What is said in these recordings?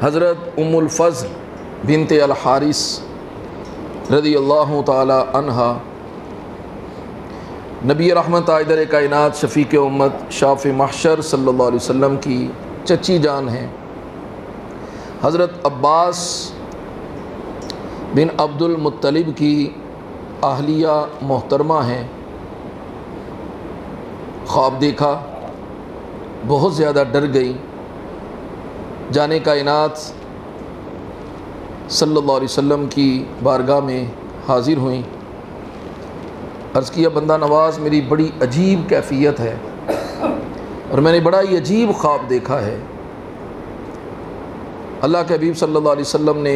حضرت ام الفضل بنت الحارث رضی اللہ تعالی عنہا نبی رحمت عائدر کائنات شفیق امت شافع محشر صلی اللہ علیہ وسلم کی چچی جان ہیں۔ حضرت عباس بن عبد المطلب کی اہلیہ محترمہ ہیں۔ خواب دیکھا، بہت زیادہ ڈر گئی، جانے کائنات صلی اللہ علیہ وسلم کی بارگاہ میں حاضر ہوئیں۔ عرض کیا بندہ نواز میری بڑی عجیب کیفیت ہے اور میں نے بڑا ہی عجیب خواب دیکھا ہے۔ اللہ کے حبیب صلی اللہ علیہ وسلم نے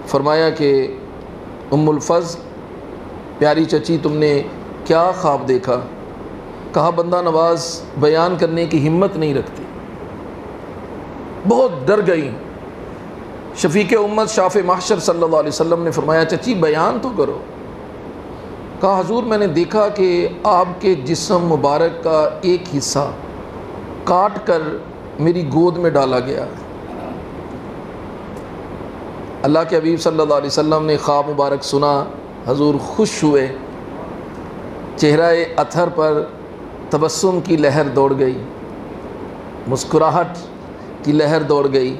فرمایا کہ ام الفضل پیاری چچی تم نے کیا خواب دیکھا؟ کہا بندہ نواز بیان کرنے کی ہمت نہیں رکھتی، بہت ڈر گئی۔ شفیق امت شافع محشر صلی اللہ علیہ وسلم نے فرمایا چچی بیان تو کرو۔ کہا حضور میں نے دیکھا کہ آپ کے جسم مبارک کا ایک حصہ کاٹ کر میری گود میں ڈالا گیا۔ اللہ کے حبیب صلی اللہ علیہ وسلم نے خواب مبارک سنا، حضور خوش ہوئے، چہرہ اطہر پر تبسم کی لہر دوڑ گئی، مسکراہٹ کی لہر دوڑ گئی۔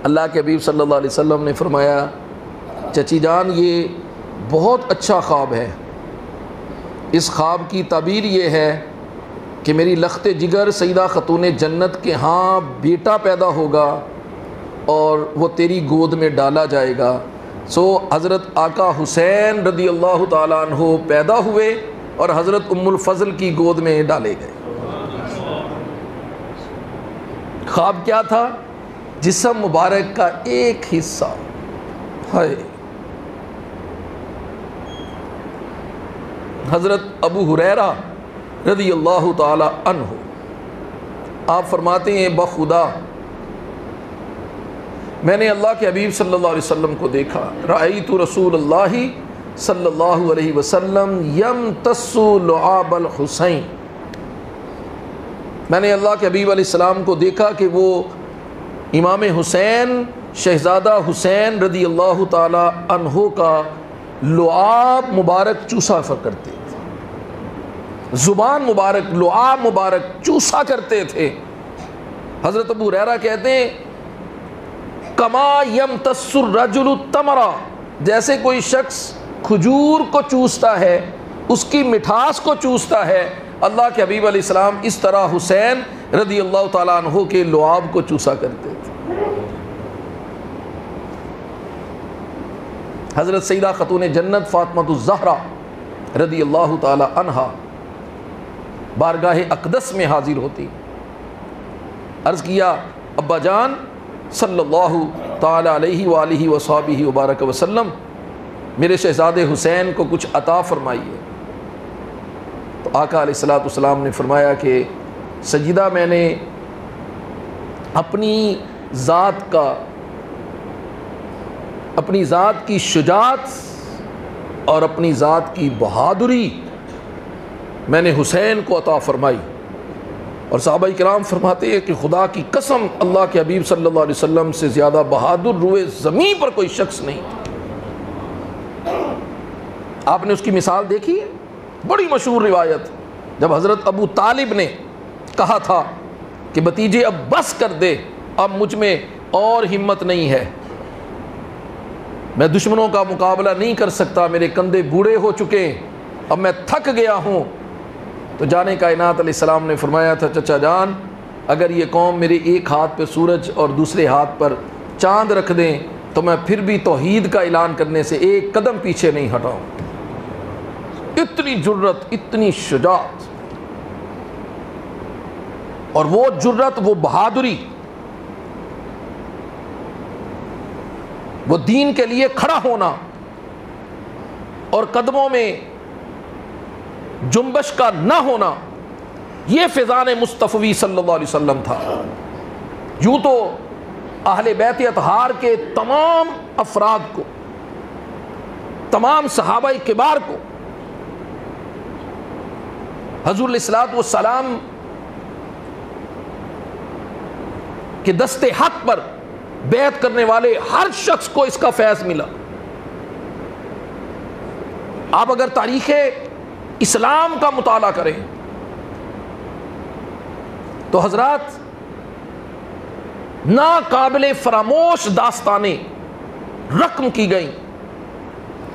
اللہ کے حبیب صلی اللہ علیہ وسلم نے فرمایا چچی جان یہ بہت اچھا خواب ہے، اس خواب کی تعبیر یہ ہے کہ میری لخت جگر سیدہ خاتون جنت کے ہاں بیٹا پیدا ہوگا اور وہ تیری گود میں ڈالا جائے گا۔ سو حضرت آقا حسین رضی اللہ تعالیٰ عنہ پیدا ہوئے اور حضرت ام الفضل کی گود میں ڈالے گئے۔ خواب کیا تھا؟ جسم مبارک کا ایک حصہ ہے۔ حضرت ابو ہریرہ رضی اللہ تعالی عنہ آپ فرماتے ہیں بخدا میں نے اللہ کے حبیب صلی اللہ علیہ وسلم کو دیکھا، رأیت رسول اللہ صلی اللہ علیہ وسلم یمتص لعاب الحسین، میں نے اللہ کے حبیب علیہ السلام کو دیکھا کہ وہ امام حسین شہزادہ حسین رضی اللہ تعالی عنہ کا لعاب مبارک چوسا کرتے تھے، زبان مبارک لعاب مبارک چوسا کرتے تھے۔ حضرت ابو ہریرہ کہتے ہیں کما یمتص الرجل التمر، جیسے کوئی شخص کھجور کو چوستا ہے، اس کی مٹھاس کو چوستا ہے، اللہ کے حبیب علیہ السلام اس طرح حسین رضی اللہ تعالیٰ عنہ کے لعاب کو چوسا کرتے تھے۔ حضرت سیدہ خاتون جنت فاطمہ الزہرا رضی اللہ تعالی عنہا بارگاہ اقدس میں حاضر ہوتی، عرض کیا ابا جان صلی اللہ تعالی علیہ وآلہ وصحبہ وبارک وسلم میرے شہزادے حسین کو کچھ عطا فرمائیے۔ تو آقا علیہ الصلوۃ والسلام نے فرمایا کہ سیدہ میں نے اپنی ذات کی شجاعت اور اپنی ذات کی بہادری میں نے حسین کو عطا فرمائی۔ اور صحابہ کرام فرماتے ہیں کہ خدا کی قسم اللہ کے حبیب صلی اللہ علیہ وسلم سے زیادہ بہادر روئے زمین پر کوئی شخص نہیں تھا۔ آپ نے اس کی مثال دیکھی ہے، بڑی مشہور روایت، جب حضرت ابو طالب نے کہا تھا کہ بھتیجے اب بس کر دے، اب مجھ میں اور ہمت نہیں ہے، میں دشمنوں کا مقابلہ نہیں کر سکتا، میرے کندھے بوڑھے ہو چکے، اب میں تھک گیا ہوں، تو جانے کائنات علیہ السلام نے فرمایا تھا چچا جان اگر یہ قوم میرے ایک ہاتھ پہ سورج اور دوسرے ہاتھ پر چاند رکھ دیں تو میں پھر بھی توحید کا اعلان کرنے سے ایک قدم پیچھے نہیں ہٹاؤں۔ اتنی جرت، اتنی شجاعت، اور وہ جرت، وہ بہادری، وہ دین کے لیے کھڑا ہونا اور قدموں میں جنبش کا نہ ہونا، یہ فیضان مصطفی صلی اللہ علیہ وسلم تھا۔ یوں تو اہل بیت اطہار کے تمام افراد کو، تمام صحابہ کبار کو حضور علیہ الصلوۃ والسلام کے دست حق پر بیعت کرنے والے ہر شخص کو اس کا فیض ملا۔ آپ اگر تاریخ اسلام کا مطالعہ کریں تو حضرات ناقابل فراموش داستانیں رقم کی گئیں،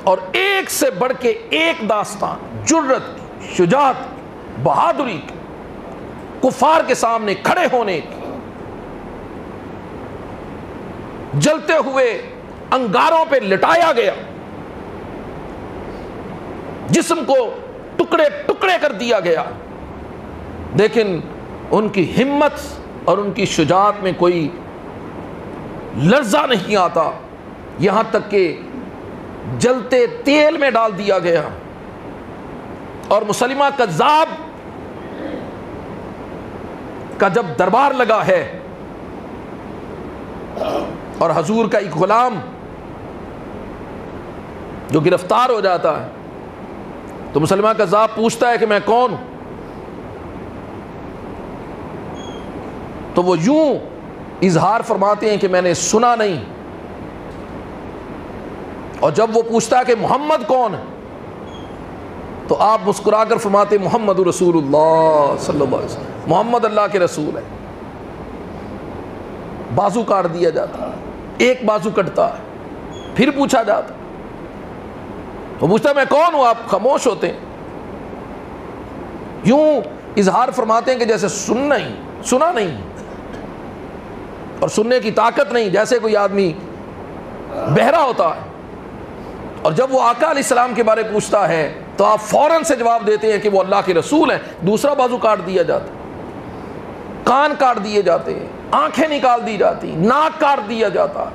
اور ایک سے بڑھ کے ایک داستان جرت کی، شجاعت کی، بہادری کی، کفار کے سامنے کھڑے ہونے کی، جلتے ہوئے انگاروں پہ لٹایا گیا، جسم کو ٹکڑے ٹکڑے کر دیا گیا، لیکن ان کی ہمت اور ان کی شجاعت میں کوئی لرزہ نہیں آتا، یہاں تک کہ جلتے تیل میں ڈال دیا گیا۔ اور مسلمہ کذاب کا جب دربار لگا ہے اور حضور کا ایک غلام جو گرفتار ہو جاتا ہے تو مسلمہ کذاب پوچھتا ہے کہ میں کون ہوں؟ تو وہ یوں اظہار فرماتے ہیں کہ میں نے سنا نہیں، اور جب وہ پوچھتا ہے کہ محمد کون ہے تو آپ مسکرا کر فرماتے محمد رسول اللہ صلی اللہ علیہ وسلم، محمد اللہ کے رسول ہے۔ بازو کاٹ دیا جاتا ہے، ایک بازو کٹتا ہے، پھر پوچھا جاتا، وہ پوچھتا ہے میں کون ہوں، آپ خاموش ہوتے ہیں، یوں اظہار فرماتے ہیں کہ جیسے سنا نہیں اور سننے کی طاقت نہیں، جیسے کوئی آدمی بہرا ہوتا ہے۔ اور جب وہ آقا علیہ السلام کے بارے پوچھتا ہے تو آپ فوراً سے جواب دیتے ہیں کہ وہ اللہ کے رسول ہیں۔ دوسرا بازو کاٹ دیا جاتا، کان کاٹ دیے جاتے ہیں، آنکھیں نکال دی جاتی، ناک کاٹ دیا جاتا،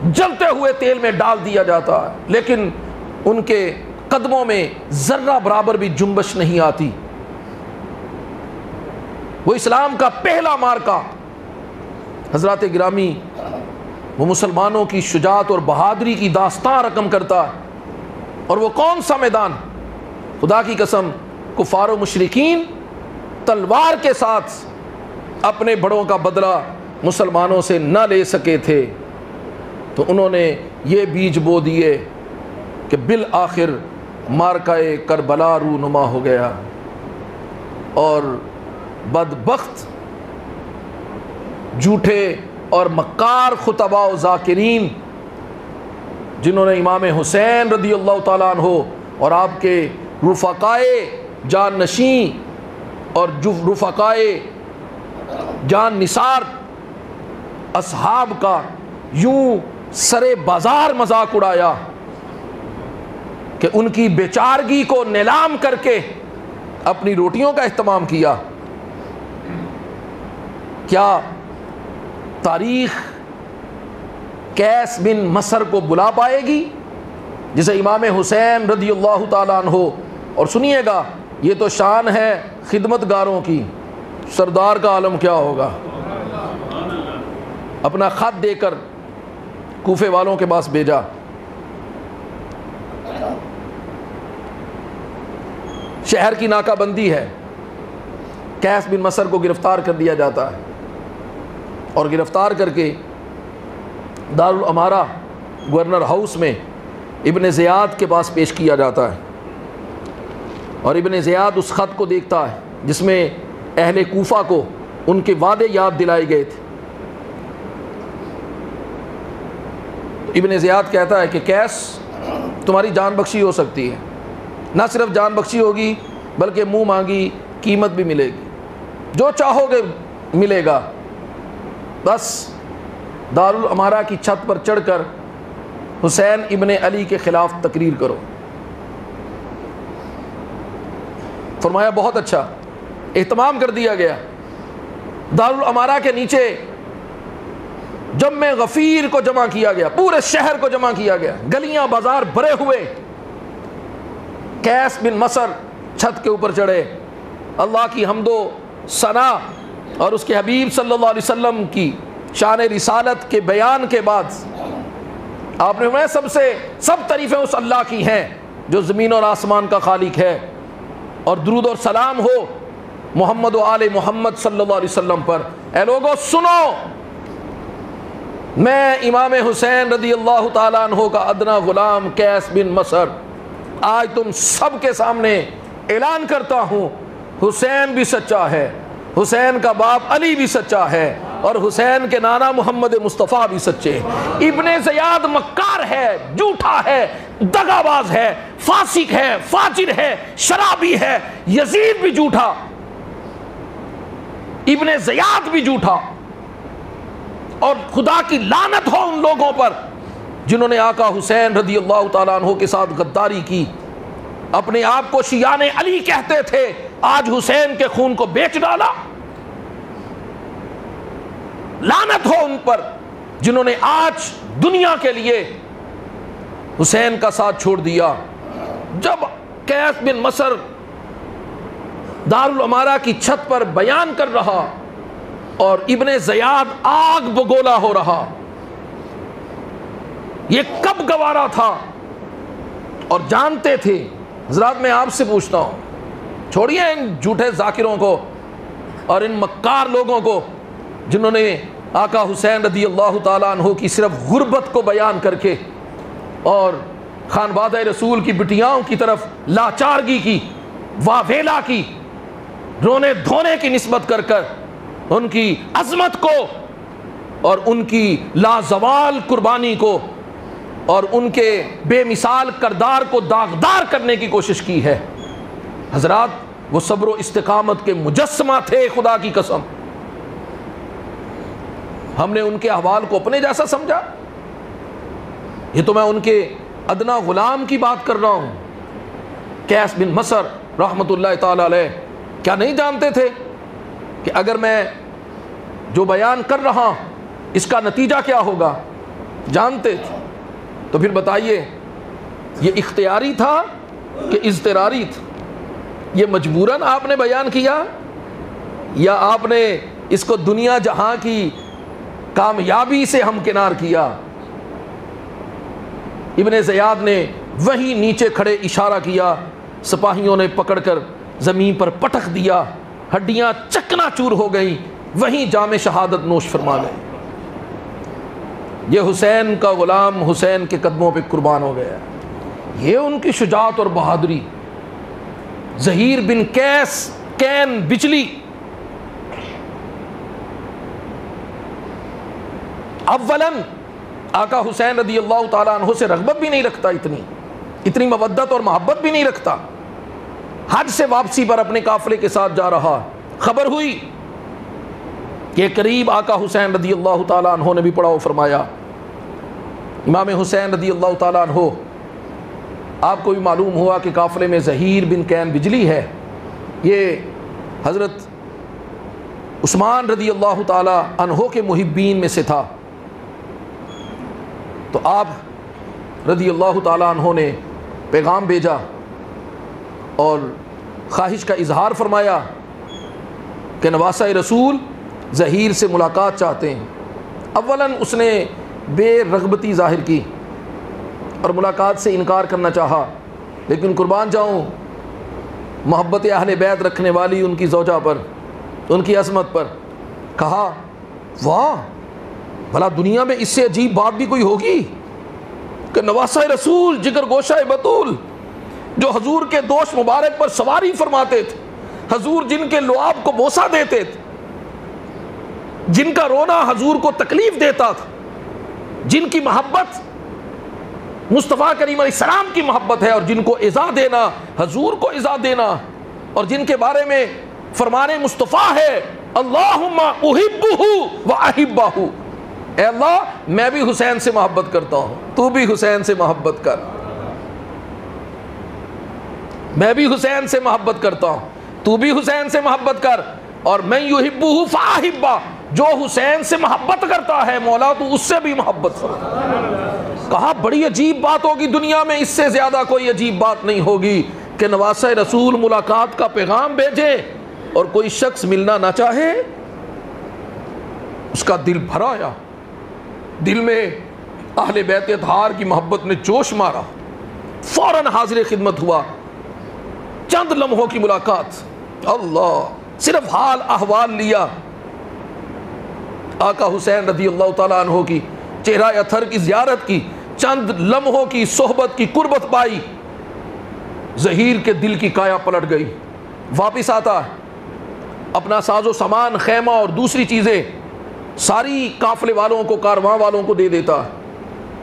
جلتے ہوئے تیل میں ڈال دیا جاتا، لیکن ان کے قدموں میں ذرہ برابر بھی جنبش نہیں آتی۔ وہ اسلام کا پہلا مارکا حضرات گرامی، وہ مسلمانوں کی شجاعت اور بہادری کی داستان رقم کرتا ہے۔ اور وہ کون سا میدان؟ خدا کی قسم، کفار و مشرکین تلوار کے ساتھ اپنے بڑوں کا بدلہ مسلمانوں سے نہ لے سکے تھے، تو انہوں نے یہ بیج بو دیے کہ بالآخر مارکہ کربلا رونما ہو گیا، اور بدبخت جھوٹے اور مکار خطباء و ذاکرین جنہوں نے امام حسین رضی اللہ تعالیٰ عنہ اور آپ کے رفقائے جان نشین اور رفقائے جان نثار اصحاب کا یوں سرے بازار مذاق اڑایا کہ ان کی بیچارگی کو نیلام کر کے اپنی روٹیوں کا اہتمام کیا۔ کیا تاریخ قیس بن مصر کو بلا پائے گی جسے امام حسین رضی اللہ تعالیٰ عنہ، اور سنیے گا یہ تو شان ہے خدمت گاروں کی، سردار کا عالم کیا ہوگا، اپنا خط دے کر کوفے والوں کے پاس بھیجا، شہر کی ناکہ بندی ہے، قیس بن مصر کو گرفتار کر دیا جاتا ہے، اور گرفتار کر کے دارالامارہ گورنر ہاؤس میں ابن زیاد کے پاس پیش کیا جاتا ہے، اور ابن زیاد اس خط کو دیکھتا ہے جس میں اہل کوفہ کو ان کے وعدے یاد دلائے گئے تھے۔ ابن زیاد کہتا ہے کہ قیس تمہاری جان بخشی ہو سکتی ہے، نہ صرف جان بخشی ہوگی بلکہ منہ مانگی قیمت بھی ملے گی، جو چاہو گے ملے گا، بس دارالامارہ کی چھت پر چڑھ کر حسین ابن علی کے خلاف تقریر کرو۔ فرمایا بہت اچھا، اہتمام کر دیا گیا۔ دارالامارہ کے نیچے جمع غفیر کو جمع کیا گیا، پورے شہر کو جمع کیا گیا، گلیاں بازار بھرے ہوئے۔ قیس بن مصر چھت کے اوپر چڑھے، اللہ کی حمد و ثنا اور اس کے حبیب صلی اللہ علیہ وسلم کی شان رسالت کے بیان کے بعد آپ نے فرمایا سب تعریفیں اس اللہ کی ہیں جو زمین اور آسمان کا خالق ہے، اور درود اور سلام ہو محمد و آل محمد صلی اللہ علیہ وسلم پر۔ اے لوگو سنو، میں امام حسین رضی اللہ تعالیٰ عنہ کا ادنا غلام قیس بن مصر آج تم سب کے سامنے اعلان کرتا ہوں، حسین بھی سچا ہے، حسین کا باپ علی بھی سچا ہے، اور حسین کے نانا محمد مصطفیٰ بھی سچے۔ ابن زیاد مکار ہے، جھوٹا ہے، دغاباز ہے، فاسق ہے، فاجر ہے، شرابی ہے، یزید بھی جھوٹا، ابن زیاد بھی جھوٹا، اور خدا کی لعنت ہو ان لوگوں پر جنہوں نے آقا حسین رضی اللہ تعالیٰ عنہ کے ساتھ غداری کی، اپنے آپ کو شیعان علی کہتے تھے، آج حسین کے خون کو بیچ ڈالا۔ لعنت ہو ان پر جنہوں نے آج دنیا کے لیے حسین کا ساتھ چھوڑ دیا۔ جب قیس بن مصر دارالعمارہ کی چھت پر بیان کر رہا اور ابن زیاد آگ بگولا ہو رہا، یہ کب گوارا تھا اور جانتے تھے؟ حضرات میں آپ سے پوچھتا ہوں، چھوڑیے ان جھوٹے ذاکروں کو اور ان مکار لوگوں کو جنہوں نے آقا حسین رضی اللہ تعالیٰ عنہ کی صرف غربت کو بیان کر کے اور خانوادہ رسول کی بٹیاؤں کی طرف لاچارگی کی، واویلا کی، رونے دھونے کی نسبت کر کر ان کی عظمت کو اور ان کی لازوال قربانی کو اور ان کے بے مثال کردار کو داغدار کرنے کی کوشش کی ہے۔ حضرات وہ صبر و استقامت کے مجسمہ تھے، خدا کی قسم۔ ہم نے ان کے احوال کو اپنے جیسا سمجھا؟ یہ تو میں ان کے ادنا غلام کی بات کر رہا ہوں، قیس بن مصر رحمۃ اللہ تعالی علیہ۔ کیا نہیں جانتے تھے کہ اگر میں جو بیان کر رہا اس کا نتیجہ کیا ہوگا؟ جانتے تھے۔ تو پھر بتائیے، یہ اختیاری تھا کہ اضطراری تھا؟ یہ مجبوراً آپ نے بیان کیا یا آپ نے اس کو دنیا جہاں کی کامیابی سے ہمکنار کیا؟ ابن زیاد نے وہیں نیچے کھڑے اشارہ کیا، سپاہیوں نے پکڑ کر زمین پر پٹک دیا، ہڈیاں چکنا چور ہو گئیں، وہیں جام شہادت نوش فرما گئے۔ یہ حسین کا غلام حسین کے قدموں پہ قربان ہو گیا۔ یہ ان کی شجاعت اور بہادری۔ زہیر بن قیس کین بجلی اولاً آقا حسین رضی اللہ تعالیٰ عنہ سے رغبت بھی نہیں رکھتا، اتنی مودت اور محبت بھی نہیں رکھتا۔ حج سے واپسی پر اپنے قافلے کے ساتھ جا رہا، خبر ہوئی کہ قریب آقا حسین رضی اللہ تعالیٰ عنہ نے بھی پڑاؤ فرمایا۔ امام حسین رضی اللہ تعالیٰ عنہ، آپ کو بھی معلوم ہوا کہ قافلے میں زہیر بن کین بجلی ہے، یہ حضرت عثمان رضی اللہ تعالیٰ عنہ کے محبین میں سے تھا۔ تو آپ رضی اللہ تعالیٰ عنہ نے پیغام بھیجا اور خواہش کا اظہار فرمایا کہ نواسہ رسول زہیر سے ملاقات چاہتے ہیں۔ اولاً اس نے بے رغبتی ظاہر کی اور ملاقات سے انکار کرنا چاہا، لیکن قربان جاؤں محبت اہل بیت رکھنے والی ان کی زوجہ پر، ان کی عظمت پر، کہا واہ بھلا دنیا میں اس سے عجیب بات بھی کوئی ہوگی کہ نواسہ رسول جگر گوشہ بطول، جو حضور کے دوش مبارک پر سواری فرماتے تھے، حضور جن کے لعاب کو بوسہ دیتے تھے، جن کا رونا حضور کو تکلیف دیتا تھا، جن کی محبت مصطفیٰ کریم علیہ السلام کی محبت ہے اور جن کو عزا دینا حضور کو عزا دینا، اور جن کے بارے میں فرمان مصطفیٰ ہے اللہم احبہ و احبہ، اے اللہ میں بھی حسین سے محبت کرتا ہوں، تو بھی حسین سے محبت کر، میں بھی حسین سے محبت کرتا ہوں، تو بھی حسین سے محبت کر، اور من یحبہ فاحبہ، جو حسین سے محبت کرتا ہے مولا تو اس سے بھی محبت کر۔ کہا بڑی عجیب بات ہوگی، دنیا میں اس سے زیادہ کوئی عجیب بات نہیں ہوگی کہ نواسہ رسول ملاقات کا پیغام بھیجے اور کوئی شخص ملنا نہ چاہے۔ اس کا دل بھر آیا، دل میں اہل بیت اطہار کی محبت نے جوش مارا، فوراً حاضر خدمت ہوا۔ چند لمحوں کی ملاقات، اللہ صرف حال احوال لیا، آقا حسین رضی اللہ تعالیٰ عنہ کی چہرہ اطہر کی زیارت کی، چند لمحوں کی صحبت کی قربت پائی، ظہیر کے دل کی کایا پلٹ گئی۔ واپس آتا ہے، اپنا ساز و سامان، خیمہ اور دوسری چیزیں ساری قافلے والوں کو، کارواں والوں کو دے دیتا ہے،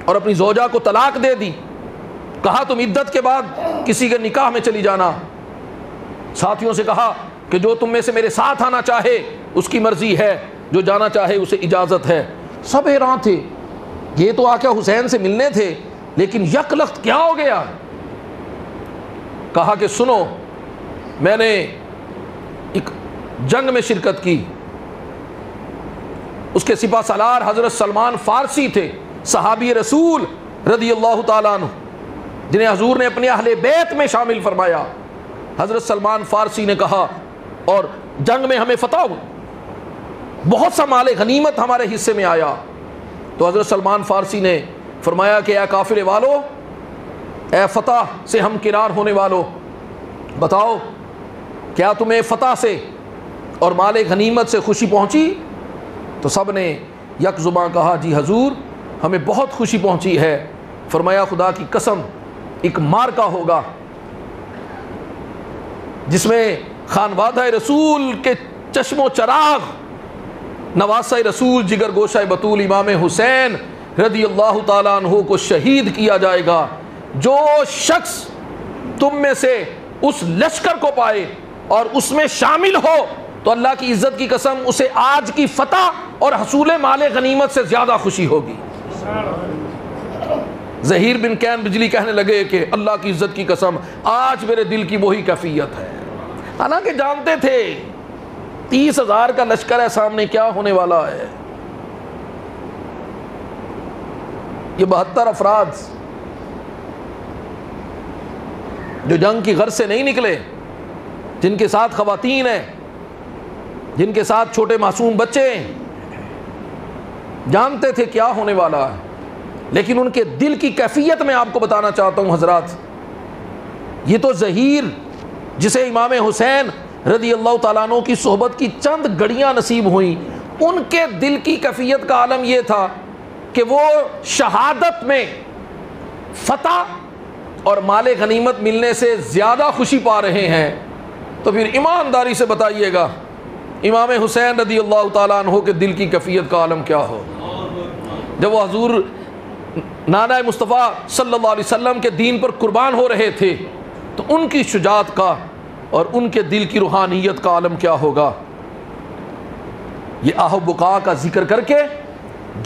اور اپنی زوجہ کو طلاق دے دی، کہا تم عدت کے بعد کسی کے نکاح میں چلی جانا۔ ساتھیوں سے کہا کہ جو تم میں سے میرے ساتھ آنا چاہے اس کی مرضی ہے، جو جانا چاہے اسے اجازت ہے۔ سب حیران تھے، یہ تو آقا حسین سے ملنے تھے، لیکن یک لخت کیا ہو گیا؟ کہا کہ سنو، میں نے ایک جنگ میں شرکت کی، اس کے سپہ سالار حضرت سلمان فارسی تھے، صحابی رسول رضی اللہ تعالیٰ عنہ، جنہیں حضور نے اپنے اہل بیت میں شامل فرمایا۔ حضرت سلمان فارسی نے کہا، اور جنگ میں ہمیں فتح ہوئی، بہت سا مال غنیمت ہمارے حصے میں آیا۔ تو حضرت سلمان فارسی نے فرمایا کہ اے قافلے والو، اے فتح سے ہم کنار ہونے والو، بتاؤ کیا تمہیں فتح سے اور مال غنیمت سے خوشی پہنچی؟ تو سب نے یک زباں کہا جی حضور ہمیں بہت خوشی پہنچی ہے۔ فرمایا خدا کی قسم ایک معرکہ ہوگا جس میں خانوادہ رسول کے چشم و چراغ، نواسہ رسول جگر گوشہ بطول امام حسین رضی اللہ تعالیٰ عنہ کو شہید کیا جائے گا۔ جو شخص تم میں سے اس لشکر کو پائے اور اس میں شامل ہو تو اللہ کی عزت کی قسم اسے آج کی فتح اور حصول مال غنیمت سے زیادہ خوشی ہوگی۔ ظہیر بن کین بجلی کہنے لگے کہ اللہ کی عزت کی قسم آج میرے دل کی وہی کیفیت ہے۔ حالانکہ جانتے تھے 30,000 کا لشکر ہے سامنے، کیا ہونے والا ہے۔ یہ 72 افراد جو جنگ کی غرض سے نہیں نکلے، جن کے ساتھ خواتین ہیں، جن کے ساتھ چھوٹے معصوم بچے ہیں، جانتے تھے کیا ہونے والا ہے، لیکن ان کے دل کی کیفیت میں آپ کو بتانا چاہتا ہوں حضرات۔ یہ تو ظہیر جسے امام حسین رضی اللہ تعالیٰ عنہ کی صحبت کی چند گھڑیاں نصیب ہوئیں، ان کے دل کی کیفیت کا عالم یہ تھا کہ وہ شہادت میں فتح اور مال غنیمت ملنے سے زیادہ خوشی پا رہے ہیں۔ تو پھر ایمانداری سے بتائیے گا امام حسین رضی اللہ تعالیٰ عنہ کے دل کی کیفیت کا عالم کیا ہو جب وہ حضور نانا مصطفیٰ صلی اللہ علیہ وسلم کے دین پر قربان ہو رہے تھے، تو ان کی شجاعت کا اور ان کے دل کی روحانیت کا عالم کیا ہوگا۔ یہ آہ و بقا کا ذکر کر کے،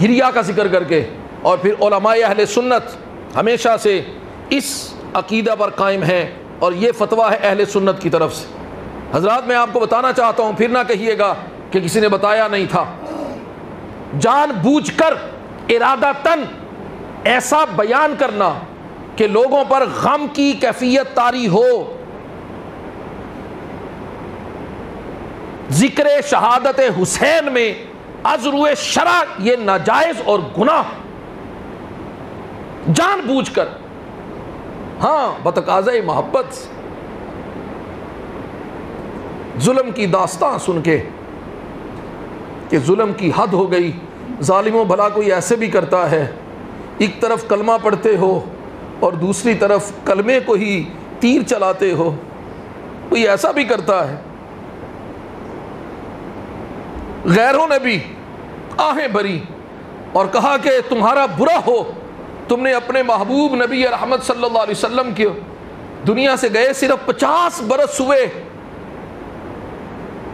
گریہ کا ذکر کر کے، اور پھر علماء اہل سنت ہمیشہ سے اس عقیدہ پر قائم ہیں، اور یہ فتویٰ ہے اہل سنت کی طرف سے۔ حضرات میں آپ کو بتانا چاہتا ہوں، پھر نہ کہیے گا کہ کسی نے بتایا نہیں تھا، جان بوجھ کر ارادتاً ایسا بیان کرنا کہ لوگوں پر غم کی کیفیت طاری ہو، ذکر شہادت حسین میں از روئے شرع یہ ناجائز اور گناہ، جان بوجھ کر، ہاں بتقاضۂ محبت، ظلم کی داستان سن کے کہ ظلم کی حد ہو گئی، ظالموں بھلا کوئی ایسے بھی کرتا ہے، ایک طرف کلمہ پڑھتے ہو اور دوسری طرف کلمے کو ہی تیر چلاتے ہو، کوئی ایسا بھی کرتا ہے۔ غیروں نے بھی آہیں بھری اور کہا کہ تمہارا برا ہو، تم نے اپنے محبوب نبی رحمت صلی اللہ علیہ وسلم کی دنیا سے گئے صرف 50 برس ہوئے،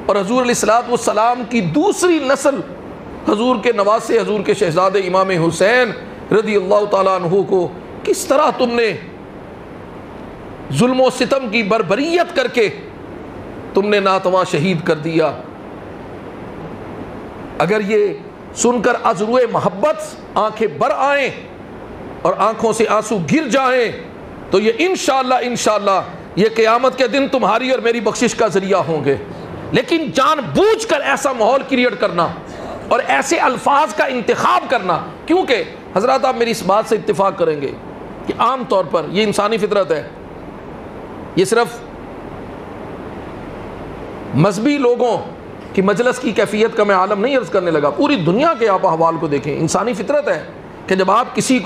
اور حضور علیہ الصلوۃ والسلام کی دوسری نسل حضور کے نواسے، حضور کے شہزادے امام حسین رضی اللہ تعالیٰ عنہ کو کس طرح تم نے ظلم و ستم کی بربریت کر کے تم نے ناتواں شہید کر دیا۔ اگر یہ سن کر از روئے محبت آنکھیں بر آئیں اور آنکھوں سے آنسو گر جائیں تو یہ انشاءاللہ یہ قیامت کے دن تمہاری اور میری بخشش کا ذریعہ ہوں گے۔ لیکن جان بوجھ کر ایسا ماحول کریٹ کرنا اور ایسے الفاظ کا انتخاب کرنا، کیونکہ حضرات آپ میری اس بات سے اتفاق کریں گے کہ عام طور پر یہ انسانی فطرت ہے، یہ صرف مذہبی لوگوں کی مجلس کی کیفیت کا میں عالم نہیں عرض کرنے لگا، پوری دنیا کے آپ احوال کو دیکھیں، انسانی فطرت ہے کہ جب آپ کسی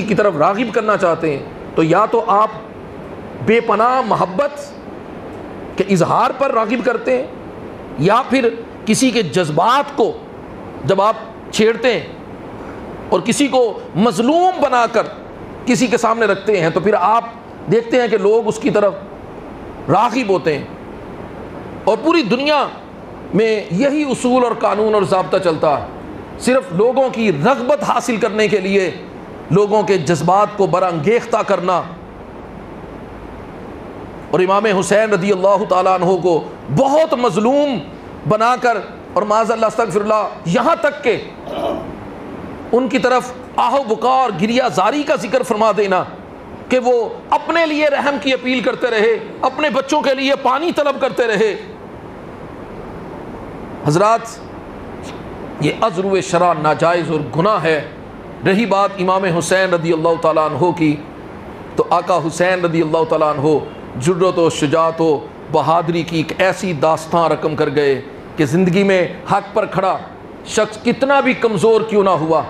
کی طرف راغب کرنا چاہتے ہیں تو یا تو آپ بے پناہ محبت کے اظہار پر راغب کرتے ہیں، یا پھر کسی کے جذبات کو جب آپ چھیڑتے ہیں اور کسی کو مظلوم بنا کر کسی کے سامنے رکھتے ہیں تو پھر آپ دیکھتے ہیں کہ لوگ اس کی طرف راغب ہوتے ہیں. اور پوری دنیا میں یہی اصول اور قانون اور ضابطہ چلتا ہے، صرف لوگوں کی رغبت حاصل کرنے کے لیے لوگوں کے جذبات کو برانگیختہ کرنا. اور امام حسین رضی اللہ تعالیٰ عنہ کو بہت مظلوم بنا کر اور معاذ اللہ استغفر اللہ یہاں تک کہ ان کی طرف آہ و بکا اور گریہ زاری کا ذکر فرما دینا کہ وہ اپنے لیے رحم کی اپیل کرتے رہے، اپنے بچوں کے لیے پانی طلب کرتے رہے. حضرات یہ عذر شرع ناجائز اور گناہ ہے. رہی بات امام حسین رضی اللہ تعالیٰ عنہ کی، تو آقا حسین رضی اللہ تعالیٰ عنہ جرأت و شجاعت و بہادری کی ایک ایسی داستان رقم کر گئے کہ زندگی میں حق پر کھڑا شخص کتنا بھی کمزور کیوں نہ ہوا،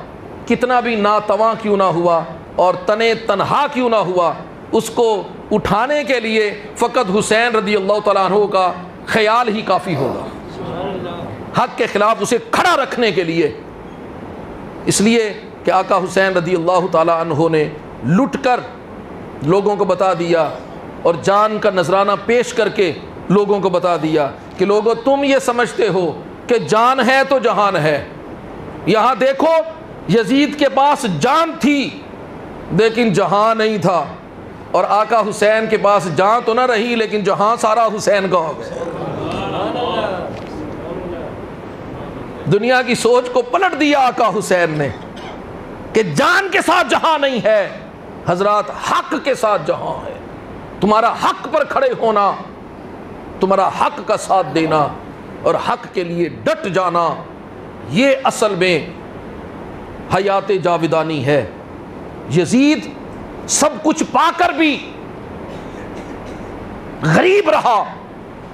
کتنا بھی ناتواں کیوں نہ ہوا اور تنے تنہا کیوں نہ ہوا، اس کو اٹھانے کے لیے فقط حسین رضی اللہ تعالیٰ عنہ کا خیال ہی کافی ہوگا، حق کے خلاف اسے کھڑا رکھنے کے لیے. اس لیے کہ آقا حسین رضی اللہ تعالیٰ عنہ نے لٹ کر لوگوں کو بتا دیا اور جان کا نذرانہ پیش کر کے لوگوں کو بتا دیا کہ لوگوں تم یہ سمجھتے ہو کہ جان ہے تو جہان ہے، یہاں دیکھو یزید کے پاس جان تھی لیکن جہاں نہیں تھا، اور آقا حسین کے پاس جان تو نہ رہی لیکن جہاں سارا حسین کا ہو گیا. دنیا کی سوچ کو پلٹ دیا آقا حسین نے کہ جان کے ساتھ جہاں نہیں ہے، حضرات حق کے ساتھ جہاں ہے. تمہارا حق پر کھڑے ہونا، تمہارا حق کا ساتھ دینا اور حق کے لیے ڈٹ جانا، یہ اصل میں حیات جاودانی ہے. یزید سب کچھ پا کر بھی غریب رہا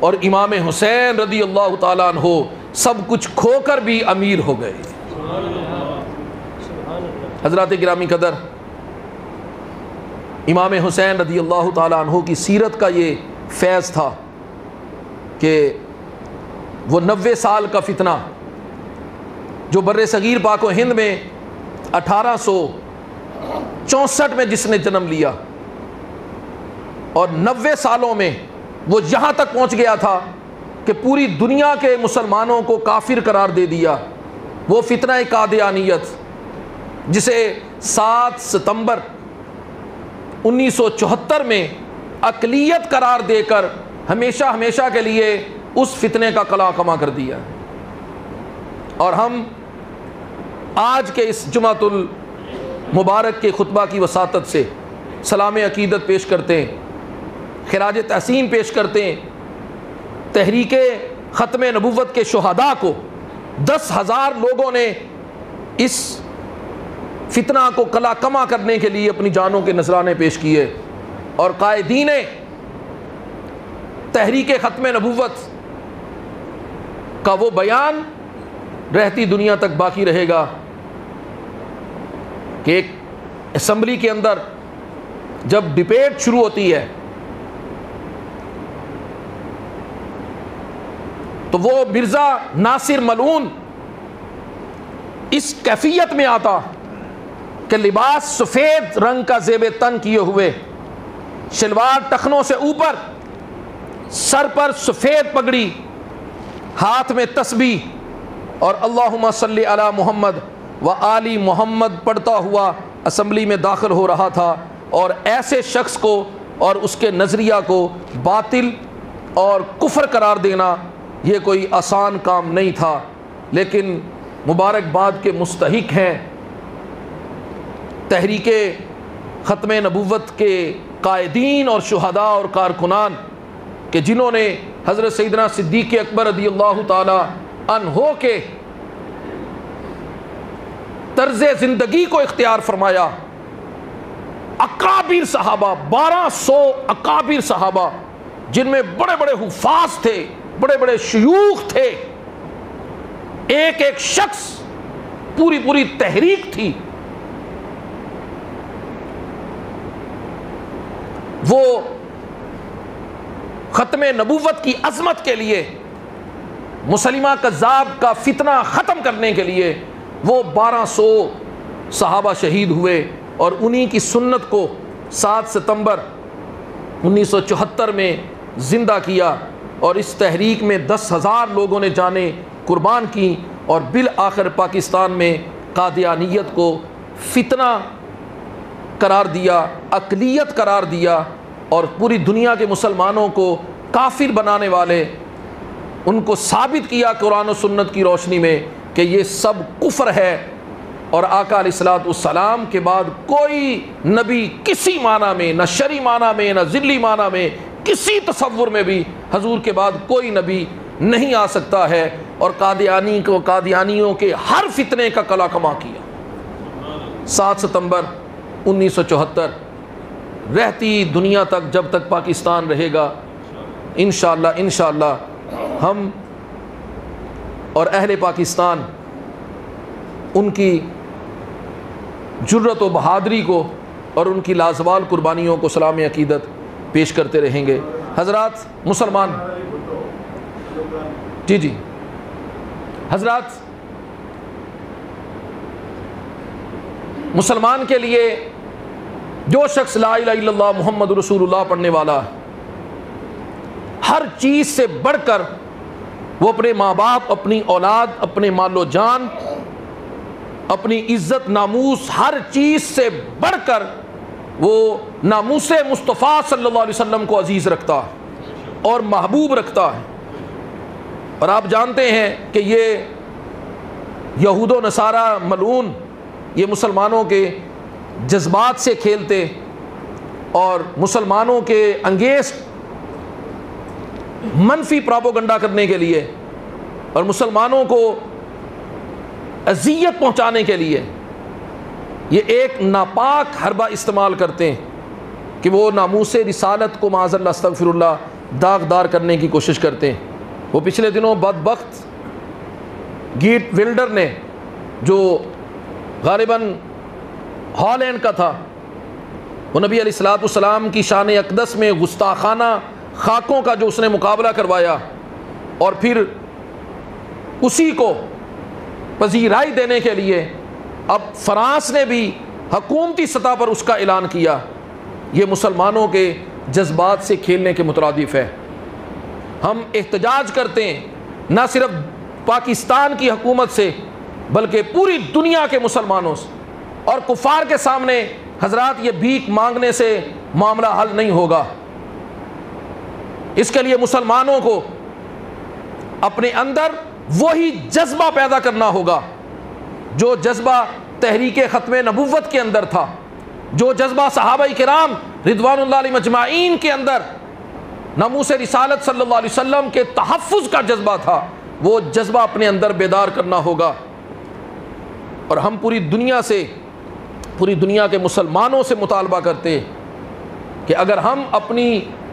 اور امام حسین رضی اللہ تعالیٰ عنہ سب کچھ کھو کر بھی امیر ہو گئے. حضرات گرامی قدر، امام حسین رضی اللہ تعالیٰ عنہ کی سیرت کا یہ فیض تھا کہ وہ 90 سال کا فتنہ جو بر صغیر پاک و ہند میں 1864 میں جس نے جنم لیا اور 90 سالوں میں وہ یہاں تک پہنچ گیا تھا کہ پوری دنیا کے مسلمانوں کو کافر قرار دے دیا، وہ فتنہ قادیانیت جسے 7 ستمبر 1974 میں اقلیت قرار دے کر ہمیشہ ہمیشہ کے لیے اس فتنے کا قلع کما کر دیا. اور ہم آج کے اس جمعۃ المبارک کے خطبہ کی وساطت سے سلام عقیدت پیش کرتے ہیں، خراج تحسین پیش کرتے ہیں تحریک ختم نبوت کے شہداء کو. 10,000 لوگوں نے اس فتنہ کو قلع کما کرنے کے لیے اپنی جانوں کے نذرانے پیش کیے، اور قائدین تحریک ختم نبوت کا وہ بیان رہتی دنیا تک باقی رہے گا کہ ایک اسمبلی کے اندر جب ڈبیٹ شروع ہوتی ہے تو وہ مرزا ناصر ملعون اس کیفیت میں آتا کہ لباس سفید رنگ کا زیب تن کیے ہوئے، شلوار ٹخنوں سے اوپر، سر پر سفید پگڑی، ہاتھ میں تسبیح اور اللہم صلی علی محمد و آل محمد پڑھتا ہوا اسمبلی میں داخل ہو رہا تھا. اور ایسے شخص کو اور اس کے نظریہ کو باطل اور کفر قرار دینا یہ کوئی آسان کام نہیں تھا، لیکن مبارکباد کے مستحق ہیں تحریک ختم نبوت کے قائدین اور شہداء اور کارکنان کہ جنہوں نے حضرت سیدنا صدیق اکبر رضی اللہ تعالی عنہ کے طرز زندگی کو اختیار فرمایا. اکابر صحابہ، 1200 اکابر صحابہ جن میں بڑے بڑے حفاظ تھے، بڑے بڑے شیوخ تھے، ایک ایک شخص، پوری تحریک تھی وہ ختم نبوت کی عظمت کے لیے، مسلمہ کذاب کا فتنہ ختم کرنے کے لیے وہ 1200 صحابہ شہید ہوئے، اور انہی کی سنت کو 7 ستمبر 1974 میں زندہ کیا، اور اس تحریک میں 10,000 لوگوں نے جانیں قربان کی، اور بالآخر پاکستان میں قادیانیت کو فتنہ قرار دیا، اقلیت قرار دیا، اور پوری دنیا کے مسلمانوں کو کافر بنانے والے ان کو ثابت کیا قرآن و سنت کی روشنی میں کہ یہ سب کفر ہے، اور آقا علیہ الصلوۃ والسلام کے بعد کوئی نبی کسی معنی میں، نہ شرعی معنی میں، نہ ذلی معنی میں، کسی تصور میں بھی حضور کے بعد کوئی نبی نہیں آ سکتا ہے، اور قادیانیوں کے ہر فتنے کا کلا کما کیا۔ 7 ستمبر 1974 رہتی دنیا تک، جب تک پاکستان رہے گا، انشاءاللہ ہم اور اہل پاکستان ان کی جرت و بہادری کو اور ان کی لازوال قربانیوں کو سلام عقیدت پیش کرتے رہیں گے۔ حضرات مسلمان، جی حضرات، مسلمان کے لیے جو شخص لا الہ الا اللہ محمد رسول اللہ پڑھنے والا، ہر چیز سے بڑھ کر وہ اپنے ماں باپ، اپنی اولاد، اپنے مال و جان، اپنی عزت ناموس، ہر چیز سے بڑھ کر وہ ناموس مصطفیٰ صلی اللہ علیہ وسلم کو عزیز رکھتا ہے اور محبوب رکھتا ہے۔ اور آپ جانتے ہیں کہ یہ یہود و نصارہ ملعون یہ مسلمانوں کے جذبات سے کھیلتے اور مسلمانوں کے انگیزٹ منفی پراپوگنڈا کرنے کے لیے اور مسلمانوں کو اذیت پہنچانے کے لیے یہ ایک ناپاک حربہ استعمال کرتے ہیں کہ وہ ناموس رسالت کو معاذ اللہ استغفر اللہ داغدار کرنے کی کوشش کرتے ہیں۔ وہ پچھلے دنوں بدبخت گیٹ ولڈر نے، جو غالباً ہالینڈ کا تھا، وہ نبی علیہ الصلوۃ والسلام کی شان اقدس میں گستاخانہ خاکوں کا جو اس نے مقابلہ کروایا، اور پھر اسی کو پذیرائی دینے کے لیے اب فرانس نے بھی حکومتی سطح پر اس کا اعلان کیا، یہ مسلمانوں کے جذبات سے کھیلنے کے مترادف ہے۔ ہم احتجاج کرتے ہیں نہ صرف پاکستان کی حکومت سے بلکہ پوری دنیا کے مسلمانوں سے، اور کفار کے سامنے حضرات یہ بھیک مانگنے سے معاملہ حل نہیں ہوگا۔ اس کے لیے مسلمانوں کو اپنے اندر وہی جذبہ پیدا کرنا ہوگا جو جذبہ تحریک ختم نبوت کے اندر تھا، جو جذبہ صحابہ کرام رضوان اللہ علیہم اجمعین کے اندر ناموس رسالت صلی اللہ علیہ وسلم کے تحفظ کا جذبہ تھا، وہ جذبہ اپنے اندر بیدار کرنا ہوگا۔ اور ہم پوری دنیا کے مسلمانوں سے مطالبہ کرتے کہ اگر ہم اپنی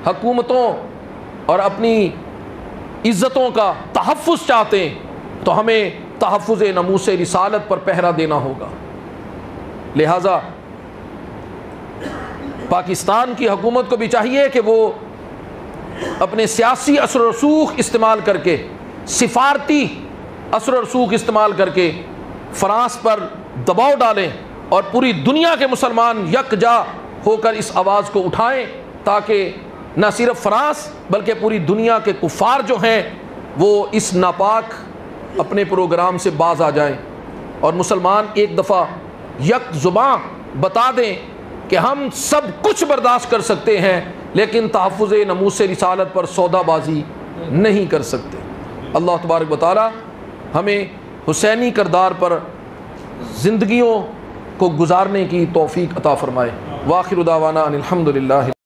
حکومتوں اور اپنی عزتوں کا تحفظ چاہتے ہیں تو ہمیں تحفظ ناموس رسالت پر پہرا دینا ہوگا۔ لہٰذا پاکستان کی حکومت کو بھی چاہیے کہ وہ اپنے سیاسی اثر و رسوخ استعمال کر کے، سفارتی اثر و رسوخ استعمال کر کے فرانس پر دباؤ ڈالیں اور پوری دنیا کے مسلمان یکجا ہو کر اس آواز کو اٹھائیں، تاکہ نہ صرف فرانس بلکہ پوری دنیا کے کفار جو ہیں وہ اس ناپاک اپنے پروگرام سے باز آ جائیں، اور مسلمان ایک دفعہ یک زباں بتا دیں کہ ہم سب کچھ برداشت کر سکتے ہیں لیکن تحفظ ناموس رسالت پر سودا بازی نہیں کر سکتے۔ اللہ تبارک و تعالی ہمیں حسینی کردار پر زندگیوں کو گزارنے کی توفیق عطا فرمائے۔ وآخر دعوانا ان الحمد للہ۔